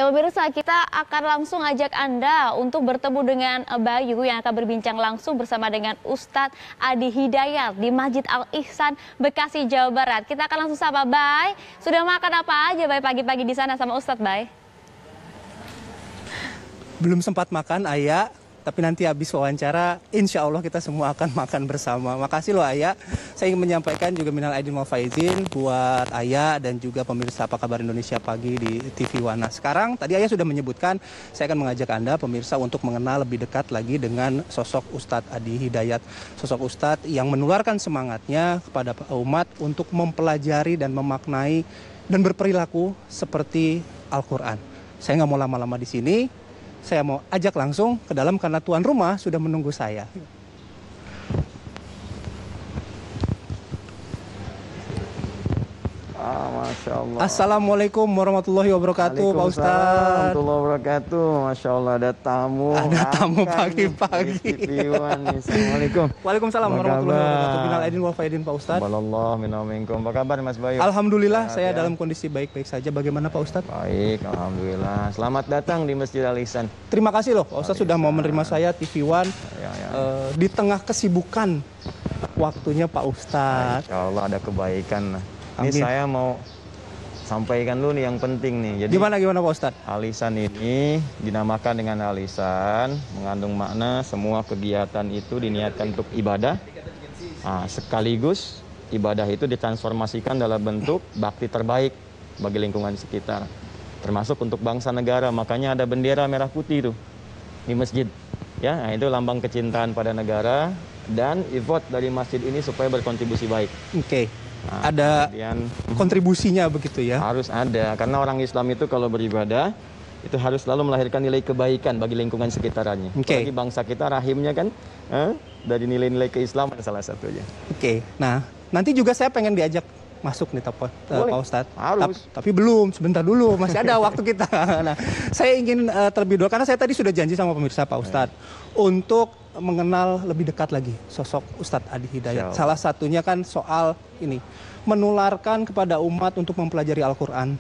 Oke pemirsa, kita akan langsung ajak Anda untuk bertemu dengan Bayu yang akan berbincang langsung bersama dengan Ustadz Adi Hidayat di Masjid Al-Ihsan, Bekasi, Jawa Barat. Kita akan langsung sapa. Bay, sudah makan apa aja Bay pagi-pagi di sana sama Ustadz Bay? Belum sempat makan Ayah, tapi nanti habis wawancara insya Allah kita semua akan makan bersama. Makasih loh Ayah. Saya ingin menyampaikan juga minal aidin wal faizin buat Ayah dan juga pemirsa Apa Kabar Indonesia Pagi di TV Wana. Sekarang tadi Ayah sudah menyebutkan, saya akan mengajak Anda pemirsa untuk mengenal lebih dekat lagi dengan sosok Ustadz Adi Hidayat. Sosok Ustadz yang menularkan semangatnya kepada umat untuk mempelajari dan memaknai dan berperilaku seperti Al-Quran. Saya nggak mau lama-lama di sini. Saya mau ajak langsung ke dalam karena tuan rumah sudah menunggu saya. Masya Allah. Assalamualaikum warahmatullahi wabarakatuh, Pak Ustadz. Warahmatullahi wabarakatuh. Masya Allah, ada tamu. Ada tamu pagi-pagi. Assalamualaikum. Waalaikumsalam warahmatullahi wabarakatuh. Minal aidin wal faizin, Pak Ustadz. Wallah, minalminkum. Apa kabar Mas Bayu? Alhamdulillah, saya dalam kondisi baik-baik saja. Bagaimana Pak Ustadz? Baik, alhamdulillah. Selamat datang di Masjid Al-Ihsan. Terima kasih loh, Pak Ustadz sudah mau menerima saya TV One di tengah kesibukan waktunya Pak Ustadz. Insya Allah ada kebaikan. Ini Amin. saya mau sampaikan dulu nih yang penting nih. Jadi Gimana Pak Ustadz? Al-Ihsan ini dinamakan dengan Al-Ihsan, mengandung makna semua kegiatan itu diniatkan untuk ibadah. Sekaligus ibadah itu ditransformasikan dalam bentuk bakti terbaik bagi lingkungan sekitar. Termasuk untuk bangsa negara, makanya ada bendera merah putih itu di masjid. Ya, itu lambang kecintaan pada negara dan effort dari masjid ini supaya berkontribusi baik. Oke. Ada kontribusinya begitu ya? Harus ada, karena orang Islam itu kalau beribadah itu harus selalu melahirkan nilai kebaikan bagi lingkungan sekitarnya. Apalagi bangsa kita rahimnya kan dari nilai-nilai keislaman salah satunya. Oke. Nah, nanti juga saya pengen diajak masuk nih Pak Ustadz. Harus. Tapi belum, sebentar dulu, masih ada waktu kita. Nah, saya ingin terlebih dahulu, karena saya tadi sudah janji sama pemirsa Pak Ustadz untuk mengenal lebih dekat lagi sosok Ustadz Adi Hidayat. Salah satunya kan soal ini, menularkan kepada umat untuk mempelajari Al-Quran.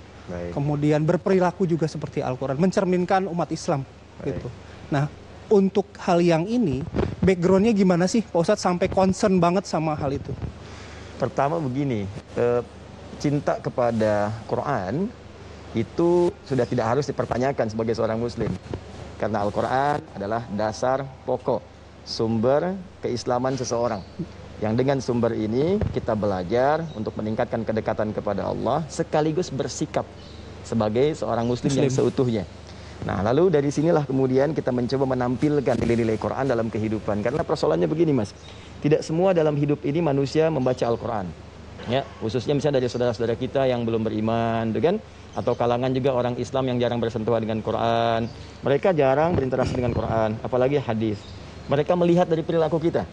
Kemudian berperilaku juga seperti Al-Quran, mencerminkan umat Islam. Gitu. Nah, untuk hal yang ini, backgroundnya gimana sih Pak Ustadz sampai concern banget sama hal itu? Pertama begini, cinta kepada Quran itu sudah tidak harus dipertanyakan sebagai seorang muslim. Karena Al-Quran adalah dasar pokok, sumber keislaman seseorang. Yang dengan sumber ini kita belajar untuk meningkatkan kedekatan kepada Allah sekaligus bersikap sebagai seorang muslim yang seutuhnya. Nah, lalu dari sinilah kemudian kita mencoba menampilkan nilai-nilai Quran dalam kehidupan. Karena persoalannya begini Mas, tidak semua dalam hidup ini manusia membaca Al-Quran. Ya, khususnya misalnya dari saudara-saudara kita yang belum beriman, kan? Atau kalangan juga orang Islam yang jarang bersentuhan dengan Quran. Mereka jarang berinteraksi dengan Quran, apalagi hadis. Mereka melihat dari perilaku kita.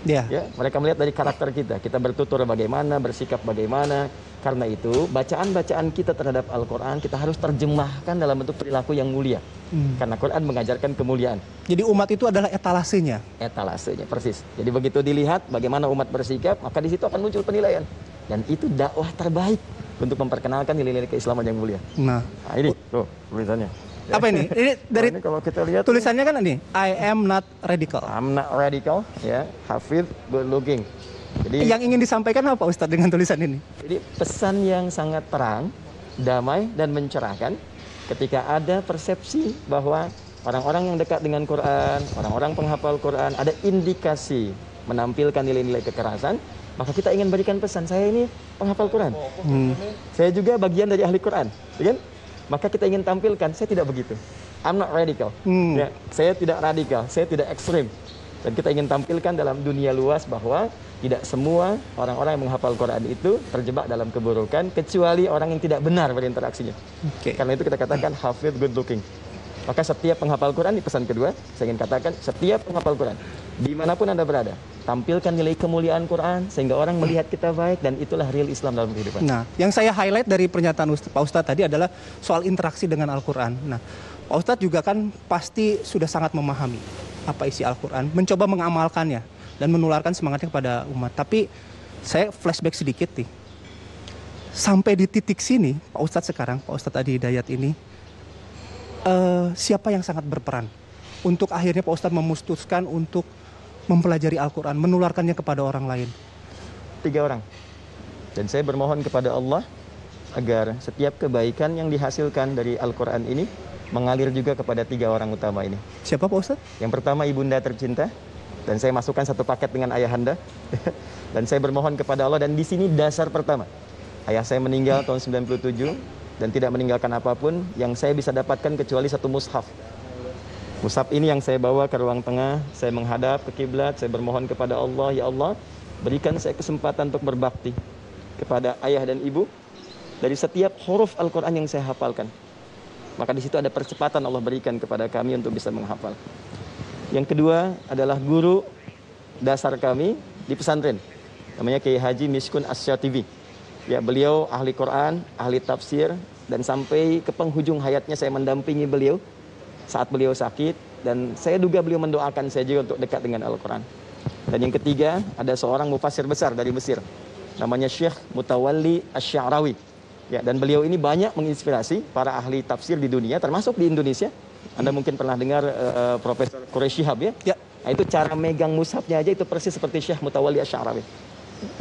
Ya, mereka melihat dari karakter kita. Kita bertutur bagaimana, bersikap bagaimana. Karena itu, bacaan-bacaan kita terhadap Al-Quran kita harus terjemahkan dalam bentuk perilaku yang mulia. Karena Quran mengajarkan kemuliaan. Jadi umat itu adalah etalasenya? Etalasenya, persis. Jadi begitu dilihat bagaimana umat bersikap, maka di situ akan muncul penilaian. Dan itu dakwah terbaik untuk memperkenalkan nilai-nilai keislaman yang mulia. Nah ini tuh tulisannya. Apa ini? Ini dari ini kalau kita lihat tulisannya kan ini, I am not radical. I'm not radical, ya. Hafidh, good looking. Jadi yang ingin disampaikan apa Ustadz dengan tulisan ini? Jadi pesan yang sangat terang, damai dan mencerahkan ketika ada persepsi bahwa orang-orang yang dekat dengan Quran, orang-orang penghafal Quran ada indikasi menampilkan nilai-nilai kekerasan, maka kita ingin berikan pesan, saya ini penghafal Quran. Saya juga bagian dari ahli Quran, kan? Maka kita ingin tampilkan, saya tidak begitu. I'm not radical. Ya, saya tidak radikal, saya tidak ekstrim. Dan kita ingin tampilkan dalam dunia luas bahwa tidak semua orang-orang yang menghafal Quran itu terjebak dalam keburukan, kecuali orang yang tidak benar berinteraksinya. Karena itu kita katakan hafidh good looking. Maka setiap penghafal Quran, di pesan kedua, saya ingin katakan setiap penghafal Quran, dimanapun Anda berada, tampilkan nilai kemuliaan Quran, sehingga orang melihat kita baik, dan itulah real Islam dalam kehidupan. Nah, yang saya highlight dari pernyataan Pak Ustadz tadi adalah soal interaksi dengan Al-Quran. Nah, Pak Ustadz juga kan pasti sudah sangat memahami apa isi Al-Quran, mencoba mengamalkannya, dan menularkan semangatnya kepada umat. Tapi saya flashback sedikit nih. Sampai di titik sini, Pak Ustadz sekarang, Pak Ustadz Adi Hidayat ini, siapa yang sangat berperan untuk akhirnya Pak Ustadz memutuskan untuk mempelajari Al-Quran, menularkannya kepada orang lain? 3 orang. Dan saya bermohon kepada Allah agar setiap kebaikan yang dihasilkan dari Al-Quran ini mengalir juga kepada 3 orang utama ini. Siapa Pak Ustadz? Yang pertama ibunda tercinta, dan saya masukkan satu paket dengan ayahanda. Dan saya bermohon kepada Allah, dan di sini dasar pertama. Ayah saya meninggal tahun 97 dan tidak meninggalkan apapun yang saya bisa dapatkan kecuali satu mushaf. Mushaf ini yang saya bawa ke ruang tengah, saya menghadap ke kiblat, saya bermohon kepada Allah, ya Allah, berikan saya kesempatan untuk berbakti kepada ayah dan ibu dari setiap huruf Al-Quran yang saya hafalkan. Maka di situ ada percepatan Allah berikan kepada kami untuk bisa menghafal. Yang kedua adalah guru dasar kami di pesantren, namanya Kiai Haji Miskun Asyatibi. Ya, beliau ahli Quran, ahli tafsir, dan sampai ke penghujung hayatnya saya mendampingi beliau saat beliau sakit, dan saya duga beliau mendoakan saya juga untuk dekat dengan Al-Quran. Dan yang ketiga, ada seorang mufassir besar dari Mesir, namanya Syekh Mutawalli Asy-Sya'rawi. Ya, dan beliau ini banyak menginspirasi para ahli tafsir di dunia, termasuk di Indonesia. Anda mungkin pernah dengar Profesor Quraisy Shihab, ya? Ya. Nah, itu cara megang mushafnya aja itu persis seperti Syekh Mutawalli Asy-Sya'rawi.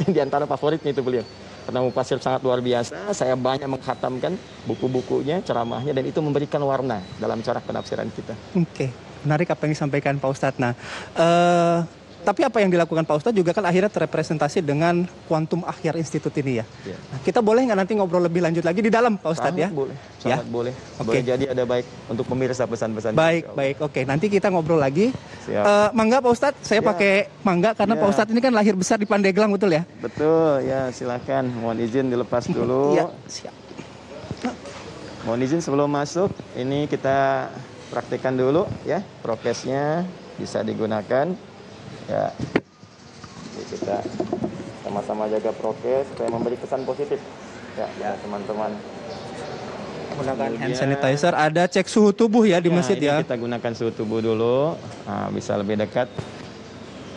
Di antara favoritnya itu beliau. Karena mufassir sangat luar biasa, saya banyak mengkhatamkan buku-bukunya, ceramahnya, dan itu memberikan warna dalam cara penafsiran kita. Oke, menarik apa yang disampaikan Pak Ustadz. Nah, tapi apa yang dilakukan Pak Ustadz juga kan akhirnya terrepresentasi dengan Quantum Akhyar Institute ini ya. Ya. Nah, kita boleh nggak nanti ngobrol lebih lanjut lagi di dalam Pak Ustadz ya? Boleh, Ya? sangat boleh. Oke. Boleh jadi ada baik untuk pemirsa pesan-pesan. Baik, baik. Oke, nanti kita ngobrol lagi. Siap. Mangga Pak Ustadz, saya Ya. pakai mangga karena Ya. Pak Ustadz ini kan lahir besar di Pandeglang, betul ya? Betul, ya silakan. Mohon izin dilepas dulu. Iya, siap. Mohon izin sebelum masuk, ini kita praktekkan dulu ya, prokesnya bisa digunakan. Ya, jadi kita sama-sama jaga prokes supaya memberi kesan positif ya, teman-teman. Menggunakan hand Kemudian- sanitizer, ada cek suhu tubuh ya di masjid ini ya. kita gunakan suhu tubuh dulu. Nah, bisa lebih dekat.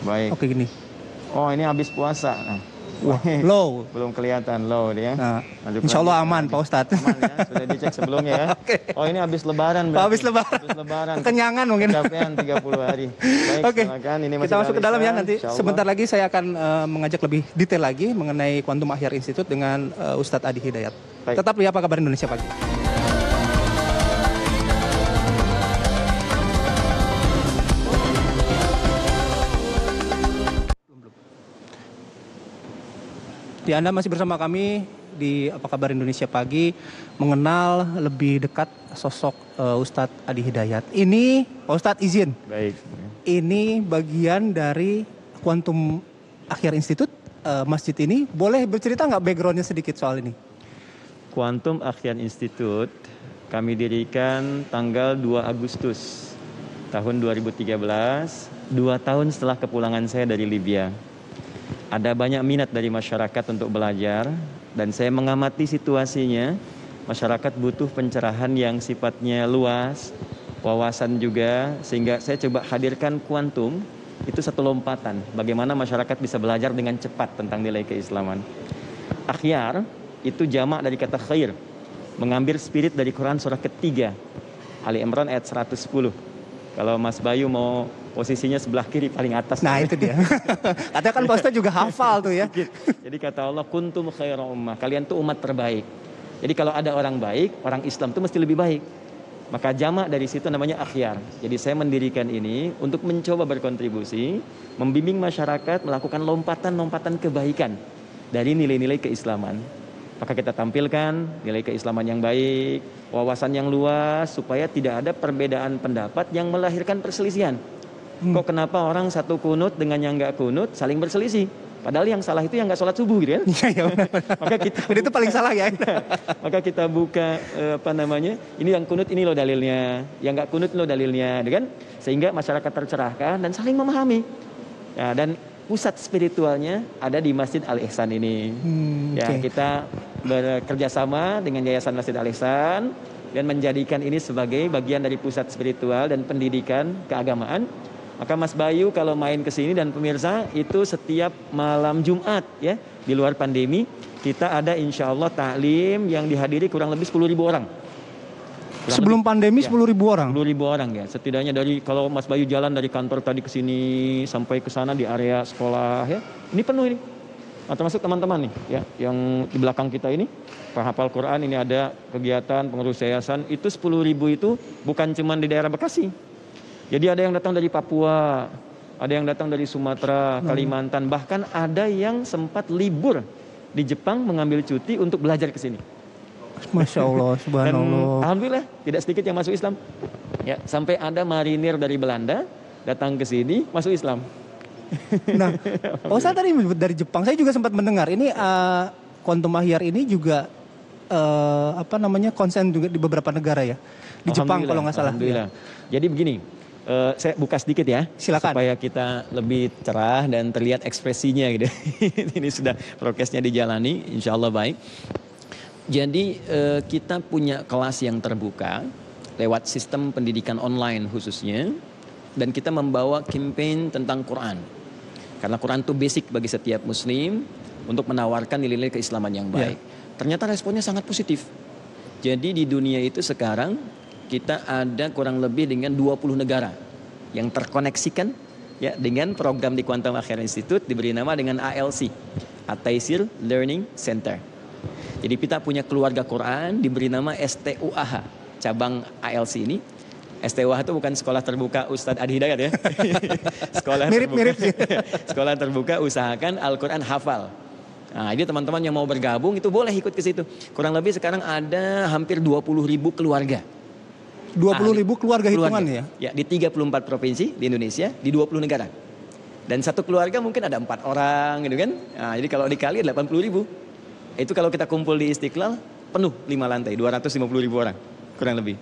Baik. Oke gini. Oh, ini habis puasa. Nah, Wah, low. belum kelihatan low dia. Nah, Lanjut insya Allah lagi. aman Pak Ustadz. Aman ya, sudah dicek sebelumnya ya. Oke. Oh, ini habis lebaran Oh, berarti. habis lebaran. Habis lebaran. Kekenyangan mungkin. Kecapean 30 hari. Baik, Oke, silakan. Ini kita masuk ke dalam ya nanti. Insya Allah. Sebentar lagi saya akan mengajak lebih detail lagi mengenai Quantum Akhyar Institute dengan Ustadz Adi Hidayat. Baik. Tetap di Apa Kabar Indonesia Pagi. Di Anda masih bersama kami di Apa Kabar Indonesia Pagi, mengenal lebih dekat sosok Ustadz Adi Hidayat. Ini Pak Ustadz izin, Baik. ini bagian dari Quantum Akhyar Institute, masjid ini. Boleh bercerita nggak backgroundnya sedikit soal ini? Quantum Akhyar Institute kami dirikan tanggal 2 Agustus tahun 2013, 2 tahun setelah kepulangan saya dari Libya. Ada banyak minat dari masyarakat untuk belajar, dan saya mengamati situasinya. Masyarakat butuh pencerahan yang sifatnya luas, wawasan juga, sehingga saya coba hadirkan kuantum, itu satu lompatan. Bagaimana masyarakat bisa belajar dengan cepat tentang nilai keislaman. Akhyar itu jamak dari kata khair, mengambil spirit dari Quran surah ketiga, Ali Imran ayat 110. Kalau Mas Bayu mau posisinya sebelah kiri paling atas. Nah itu dia. Katanya kan Pak Ustadz juga hafal tuh ya. Jadi kata Allah, kuntum khaira ummah, kalian tuh umat terbaik. Jadi kalau ada orang baik, orang Islam itu mesti lebih baik. Maka jamak dari situ namanya akhyar. Jadi saya mendirikan ini untuk mencoba berkontribusi, membimbing masyarakat melakukan lompatan-lompatan kebaikan dari nilai-nilai keislaman. Maka kita tampilkan nilai keislaman yang baik, wawasan yang luas, supaya tidak ada perbedaan pendapat yang melahirkan perselisihan. Kok kenapa orang satu kunut dengan yang nggak kunut saling berselisih? Padahal yang salah itu yang nggak sholat subuh gitu kan? Iya, iya benar. Maka kita Itu paling salah ya. maka kita buka ini yang kunut ini loh dalilnya, yang nggak kunut loh dalilnya, gitu kan? Sehingga masyarakat tercerahkan dan saling memahami. Ya, dan pusat spiritualnya ada di Masjid Al-Ihsan ini. Ya, Oke. kita bekerja sama dengan Yayasan Masjid Al-Ihsan dan menjadikan ini sebagai bagian dari pusat spiritual dan pendidikan keagamaan. Maka Mas Bayu kalau main ke sini dan pemirsa itu setiap malam Jumat ya, di luar pandemi kita ada insya Allah taklim yang dihadiri kurang lebih 10.000 orang. Sebelum pandemi 10.000 orang. 10.000 orang ya. Setidaknya dari kalau Mas Bayu jalan dari kantor tadi ke sini sampai ke sana di area sekolah ya. Ini penuh ini. Nah, termasuk teman-teman nih ya yang di belakang kita ini penghafal Quran, ini ada kegiatan pengurus yayasan itu 10.000 itu bukan cuma di daerah Bekasi. Jadi ada yang datang dari Papua, ada yang datang dari Sumatera, Kalimantan, bahkan ada yang sempat libur di Jepang mengambil cuti untuk belajar ke sini. Masya Allah, subhanallah. Dan alhamdulillah tidak sedikit yang masuk Islam. Ya, sampai ada marinir dari Belanda datang ke sini masuk Islam. Nah, Pak Ustadz tadi dari Jepang, saya juga sempat mendengar ini Quantum Mahyar ini juga konsen juga di beberapa negara ya. Di Jepang kalau nggak salah. Alhamdulillah. Jadi begini, saya buka sedikit ya. Silakan. Supaya kita lebih cerah dan terlihat ekspresinya gitu. Ini sudah prokesnya dijalani, insya Allah baik. Jadi kita punya kelas yang terbuka lewat sistem pendidikan online khususnya. Dan kita membawa campaign tentang Quran. Karena Quran itu basic bagi setiap muslim untuk menawarkan nilai-nilai keislaman yang baik. Ternyata responnya sangat positif. Jadi di dunia itu sekarang kita ada kurang lebih dengan 20 negara yang terkoneksikan ya dengan program di Quantum Mahyar Institute diberi nama dengan ALC, At-Taisir Learning Center. Jadi kita punya keluarga Quran diberi nama STUAH, cabang ALC ini. STUAH itu bukan sekolah terbuka Ustadz Adi Hidayat ya. Sekolah mirip-mirip sih. Sekolah terbuka usahakan Al-Quran hafal. Nah, jadi teman-teman yang mau bergabung itu boleh ikut ke situ. Kurang lebih sekarang ada hampir 20.000 keluarga. 20.000 keluarga hitungannya ya? Ya, di 34 provinsi di Indonesia, di 20 negara. Dan satu keluarga mungkin ada 4 orang gitu kan. Nah, jadi kalau dikali 80.000. Itu kalau kita kumpul di Istiqlal penuh 5 lantai, 250.000 orang kurang lebih.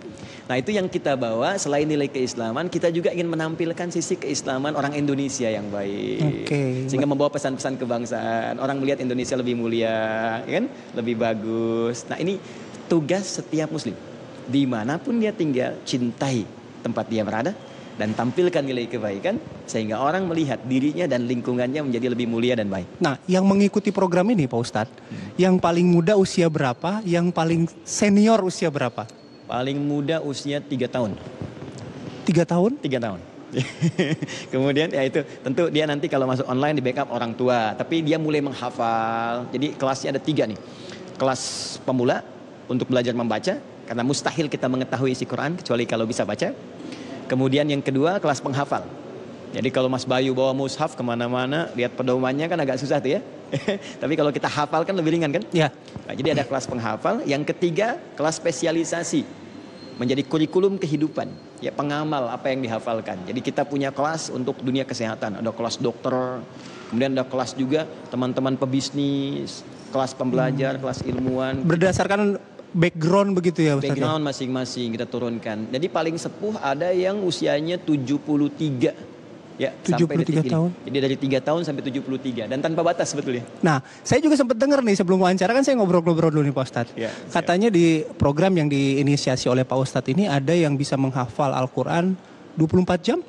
Nah, itu yang kita bawa. Selain nilai keislaman, kita juga ingin menampilkan sisi keislaman orang Indonesia yang baik. Sehingga membawa pesan-pesan kebangsaan. Orang melihat Indonesia lebih mulia, kan? Lebih bagus. Nah, ini tugas setiap muslim. Dimanapun dia tinggal, cintai tempat dia berada dan tampilkan nilai kebaikan sehingga orang melihat dirinya dan lingkungannya menjadi lebih mulia dan baik. Nah, yang mengikuti program ini Pak Ustadz, yang paling muda usia berapa, yang paling senior usia berapa? Paling muda usia 3 tahun. 3 tahun? 3 tahun. Kemudian ya itu tentu dia nanti kalau masuk online di backup orang tua. Tapi dia mulai menghafal. Jadi kelasnya ada 3 nih. Kelas pemula untuk belajar membaca. Karena mustahil kita mengetahui isi Quran kecuali kalau bisa baca. Kemudian yang kedua kelas penghafal. Jadi kalau Mas Bayu bawa mushaf kemana-mana, lihat pedomannya kan agak susah tuh ya. Tapi kalau kita hafal kan lebih ringan kan? Ya. Nah, jadi ada kelas penghafal. Yang ketiga kelas spesialisasi, menjadi kurikulum kehidupan. Ya, pengamal apa yang dihafalkan. Jadi kita punya kelas untuk dunia kesehatan. Ada kelas dokter, kemudian ada kelas juga teman-teman pebisnis, kelas pembelajar, kelas ilmuwan. Berdasarkan background begitu ya Ustaz? Background masing-masing kita turunkan. Jadi paling sepuh ada yang usianya 73. Ya, 73 tahun. Jadi dari 3 tahun sampai 73 dan tanpa batas sebetulnya. Nah, saya juga sempat dengar nih sebelum wawancara kan saya ngobrol-ngobrol dulu nih Pak Ustadz. Ya, katanya di program yang diinisiasi oleh Pak Ustadz ini ada yang bisa menghafal Al-Quran 24 jam?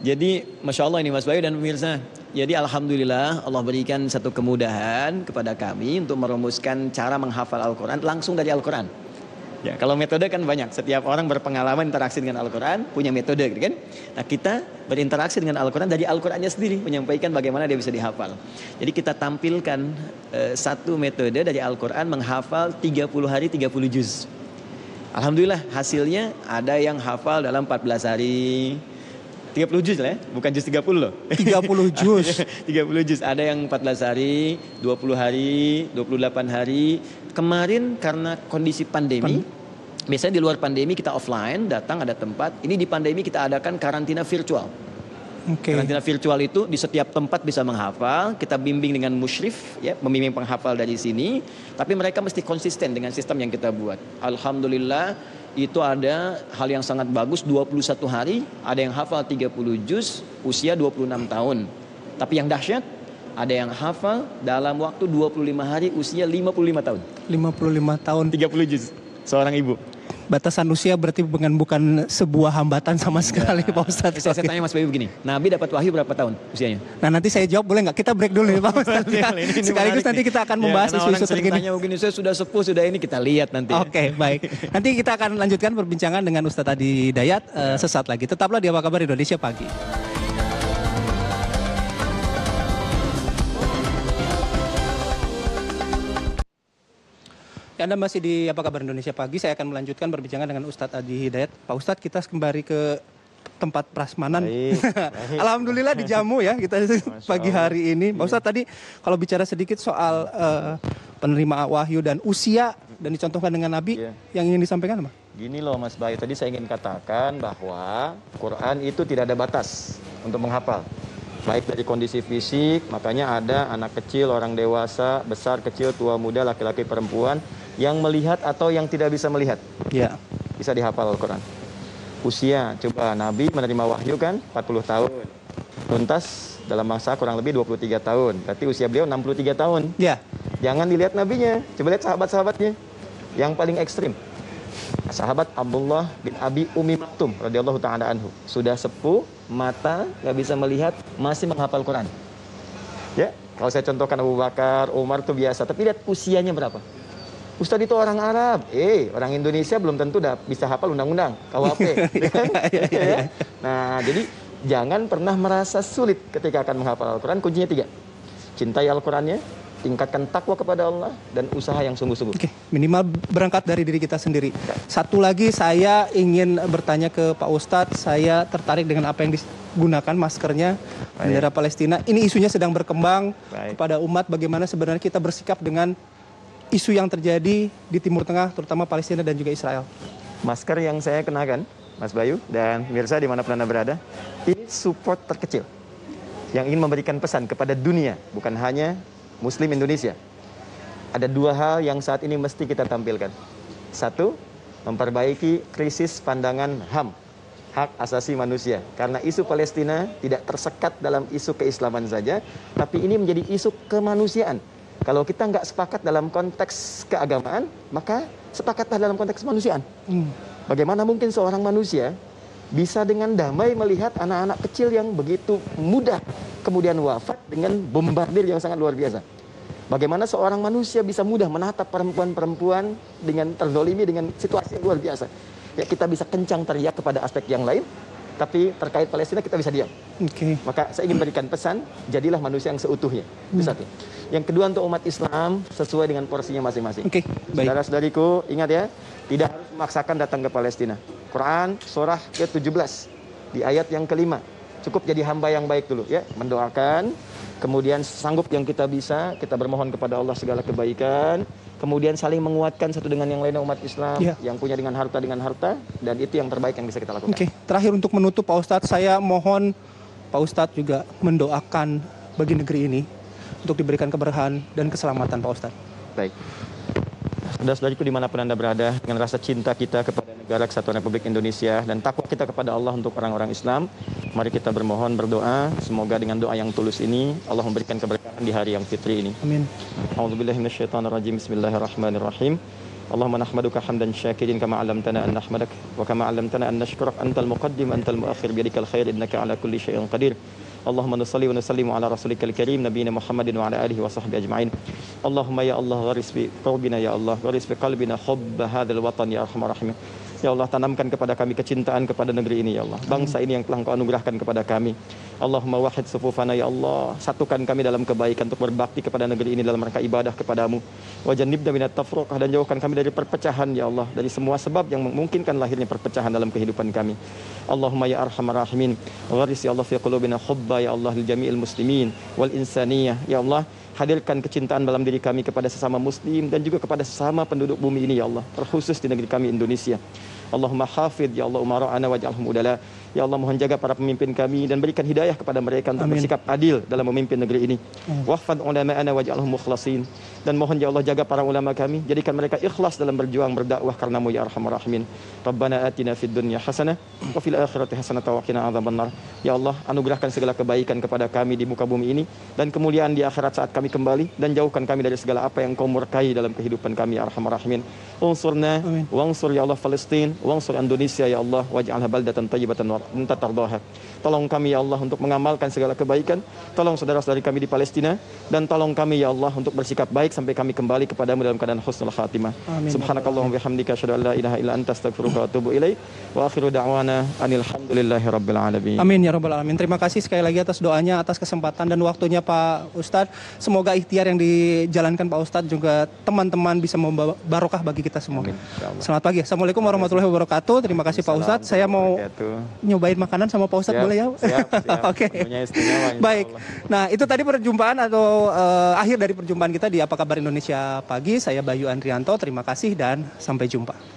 Jadi Masya Allah ini Mas Bayu dan pemirsa. Jadi Alhamdulillah Allah berikan satu kemudahan kepada kami untuk merumuskan cara menghafal Al-Quran langsung dari Al-Quran. Ya, kalau metode kan banyak. Setiap orang berpengalaman interaksi dengan Al-Quran, punya metode gitu kan. Nah, kita berinteraksi dengan Al-Quran dari Al-Qurannya sendiri, menyampaikan bagaimana dia bisa dihafal. Jadi kita tampilkan satu metode dari Al-Quran menghafal 30 hari 30 juz. Alhamdulillah hasilnya ada yang hafal dalam 14 hari. 30 juz lah ya, bukan juz 30 loh. 30 juz. 30 juz, ada yang 14 hari, 20 hari, 28 hari. Kemarin karena kondisi pandemi, biasanya di luar pandemi kita offline, datang ada tempat. Ini di pandemi kita adakan karantina virtual. Karantina virtual itu di setiap tempat bisa menghafal. Kita bimbing dengan musyrif, ya, membimbing penghafal dari sini. Tapi mereka mesti konsisten dengan sistem yang kita buat. Alhamdulillah itu ada hal yang sangat bagus. 21 hari ada yang hafal 30 juz usia 26 tahun. Tapi yang dahsyat ada yang hafal dalam waktu 25 hari usia 55 tahun. 55 tahun. 30 juz seorang ibu. batasan usia berarti bukan sebuah hambatan sama sekali Pak Ustadz. Saya tanya Mas Bayu begini, Nabi dapat wahyu berapa tahun usianya? Nah nanti saya jawab boleh nggak? Kita break dulu ya Pak Ustadz. Sekaligus nanti kita akan membahas isu-isu terkini. Tanya begini, saya sudah sepuh, sudah ini, kita lihat nanti. Oke, baik. Nanti kita akan lanjutkan perbincangan dengan Ustadz Adi Hidayat sesaat lagi. Tetaplah di Apa Kabar Indonesia Pagi. Ya, Anda masih di Apa Kabar Indonesia Pagi. Saya akan melanjutkan perbincangan dengan Ustadz Adi Hidayat. Pak Ustadz, kita kembali ke tempat prasmanan. Baik. Alhamdulillah dijamu ya kita pagi hari ini. Pak Ustadz, tadi kalau bicara sedikit soal penerima wahyu dan usia dan dicontohkan dengan Nabi, yang ingin disampaikan apa? Gini loh Mas Bayu, tadi saya ingin katakan bahwa Quran itu tidak ada batas untuk menghafal. Baik dari kondisi fisik, makanya ada anak kecil, orang dewasa, besar, kecil, tua, muda, laki-laki, perempuan yang melihat atau yang tidak bisa melihat. Ya. Bisa dihafal Al-Quran. Usia, coba Nabi menerima wahyu kan 40 tahun. Tuntas dalam masa kurang lebih 23 tahun. Berarti usia beliau 63 tahun. Ya. Jangan dilihat nabinya, coba lihat sahabat-sahabatnya. Yang paling ekstrim. Sahabat Abdullah bin Abi Umi Maktum radhiyallahu ta'ala anhu. Sudah sepuh, mata nggak bisa melihat, masih menghafal Quran. Ya, kalau saya contohkan Abu Bakar, Umar itu biasa. Tapi lihat usianya berapa. Ustadz itu orang Arab, orang Indonesia belum tentu udah bisa hafal undang-undang, KUHP. Ya. Nah, jadi jangan pernah merasa sulit ketika akan menghafal Al-Quran. Kuncinya 3. Cintai Al-Qurannya, tingkatkan takwa kepada Allah, dan usaha yang sungguh-sungguh. Oke, minimal berangkat dari diri kita sendiri. Satu lagi saya ingin bertanya ke Pak Ustadz, saya tertarik dengan apa yang digunakan maskernya, bendera Palestina. Ini isunya sedang berkembang kepada umat, bagaimana sebenarnya kita bersikap dengan isu yang terjadi di Timur Tengah, terutama Palestina dan juga Israel. Masker yang saya kenakan, Mas Bayu dan pemirsa dimanapun Anda berada, ini support terkecil yang ingin memberikan pesan kepada dunia, bukan hanya Muslim Indonesia. Ada 2 hal yang saat ini mesti kita tampilkan. 1, memperbaiki krisis pandangan HAM, hak asasi manusia. Karena isu Palestina tidak tersekat dalam isu keislaman saja, tapi ini menjadi isu kemanusiaan. Kalau kita nggak sepakat dalam konteks keagamaan, maka sepakatlah dalam konteks kemanusiaan. Bagaimana mungkin seorang manusia bisa dengan damai melihat anak-anak kecil yang begitu mudah kemudian wafat dengan bombardir yang sangat luar biasa. Bagaimana seorang manusia bisa mudah menatap perempuan-perempuan dengan terzolimi dengan situasi yang luar biasa. Ya, kita bisa kencang teriak kepada aspek yang lain, tapi terkait Palestina kita bisa diam. Maka saya ingin berikan pesan, jadilah manusia yang seutuhnya. Itu satu. Yang kedua, untuk umat Islam sesuai dengan porsinya masing-masing. Saudara-saudariku, ingat ya, tidak harus memaksakan datang ke Palestina. Quran surah ke-17 di ayat yang kelima. Cukup jadi hamba yang baik dulu ya, mendoakan, kemudian sanggup yang kita bisa, kita bermohon kepada Allah segala kebaikan, kemudian saling menguatkan satu dengan yang lainnya umat Islam, yang punya dengan harta, dan itu yang terbaik yang bisa kita lakukan. Terakhir untuk menutup Pak Ustadz, saya mohon Pak Ustadz juga mendoakan bagi negeri ini untuk diberikan keberkahan dan keselamatan Pak Ustadz. Baik. Saudara-saudariku dimanapun Anda berada, dengan rasa cinta kita kepada negara kesatuan Republik Indonesia dan takwa kita kepada Allah untuk orang-orang Islam, mari kita bermohon, berdoa, semoga dengan doa yang tulus ini Allah memberikan keberkahan di hari yang fitri ini. Amin. A'udzubillahi minasyaitonirrajim. Bismillahirrahmanirrahim. Allahumma nahmaduka hamdan syakirin kama 'allamtana an nahmadak wa kama 'allamtana an nashkurak antal muqaddim antal muakhir biyadikal khair innaka 'ala kulli syai'in qadir. Allahumma nusalli wa nusallimu ala rasulikal karim nabiyina Muhammadin wa ala alihi wa sahbihi ajma'in. Allahumma ya Allah gharis bi qalbina ya Allah gharis bi qalbina hubba hadzal watan ya arhamar rahimin. Ya Allah, tanamkan kepada kami kecintaan kepada negeri ini ya Allah. Bangsa ini yang telah Engkau anugerahkan kepada kami. Allahumma wahid sufufana ya Allah. Satukan kami dalam kebaikan untuk berbakti kepada negeri ini dalam rangka ibadah kepadamu. Wa jannibna minat tafruqah, dan jauhkan kami dari perpecahan ya Allah, dari semua sebab yang memungkinkan lahirnya perpecahan dalam kehidupan kami. Allahumma ya arhamar rahimin. Gharis ya Allah fi qulubina hubba ya Allah lil jami'il muslimin wal insaniyah ya Allah. Hadirkan kecintaan dalam diri kami kepada sesama muslim dan juga kepada sesama penduduk bumi ini ya Allah, terkhusus di negeri kami Indonesia. Allahumma hafidh ya Allah umara'ana waj'alhum udala Ya Allah, mohon jaga para pemimpin kami dan berikan hidayah kepada mereka untuk Amin. bersikap adil dalam memimpin negeri ini. Wahfad ulama'ana waj'alhum mukhlasin. Dan mohon ya Allah jaga para ulama kami, jadikan mereka ikhlas dalam berjuang berdakwah karenamu ya arhamar rahimin. Rabbana atina fid dunya hasanah wa fil akhirati hasanah wa qina adzabannar. Ya Allah, anugerahkan segala kebaikan kepada kami di muka bumi ini dan kemuliaan di akhirat saat kami kembali, dan jauhkan kami dari segala apa yang Kau murkai dalam kehidupan kami ya arhamar rahimin. Unsurna wansur ya Allah Palestin, wansur Indonesia ya Allah, waj'alha baldatan thayyibatan wa anta tardaha. Tolong kami ya Allah untuk mengamalkan segala kebaikan. Tolong saudara-saudari kami di Palestina, dan tolong kami ya Allah untuk bersikap baik sampai kami kembali kepadamu dalam keadaan husnul khatimah. Subhanakallahumma bihamdika asyhadu an la ilaha illa anta astaghfiruka wa atubu ilaik. Wa akhiru da'wana anil hamdulillahi rabbil alamin. Amin ya rabbal alamin. Terima kasih sekali lagi atas doanya, atas kesempatan dan waktunya Pak Ustadz. Semoga ikhtiar yang dijalankan Pak Ustadz juga teman-teman bisa membawa barokah bagi kita semua. Amin. Selamat pagi. Assalamualaikum warahmatullahi wabarakatuh. Terima kasih Pak Ustadz. Saya mau nyobain makanan sama Pak Ustadz, boleh ya? Siap. Oke. Punya istimewa, Baik. insyaallah. Nah, itu tadi perjumpaan atau akhir dari perjumpaan kita di Apa Kabar Indonesia Pagi. Saya Bayu Andrianto. Terima kasih dan sampai jumpa.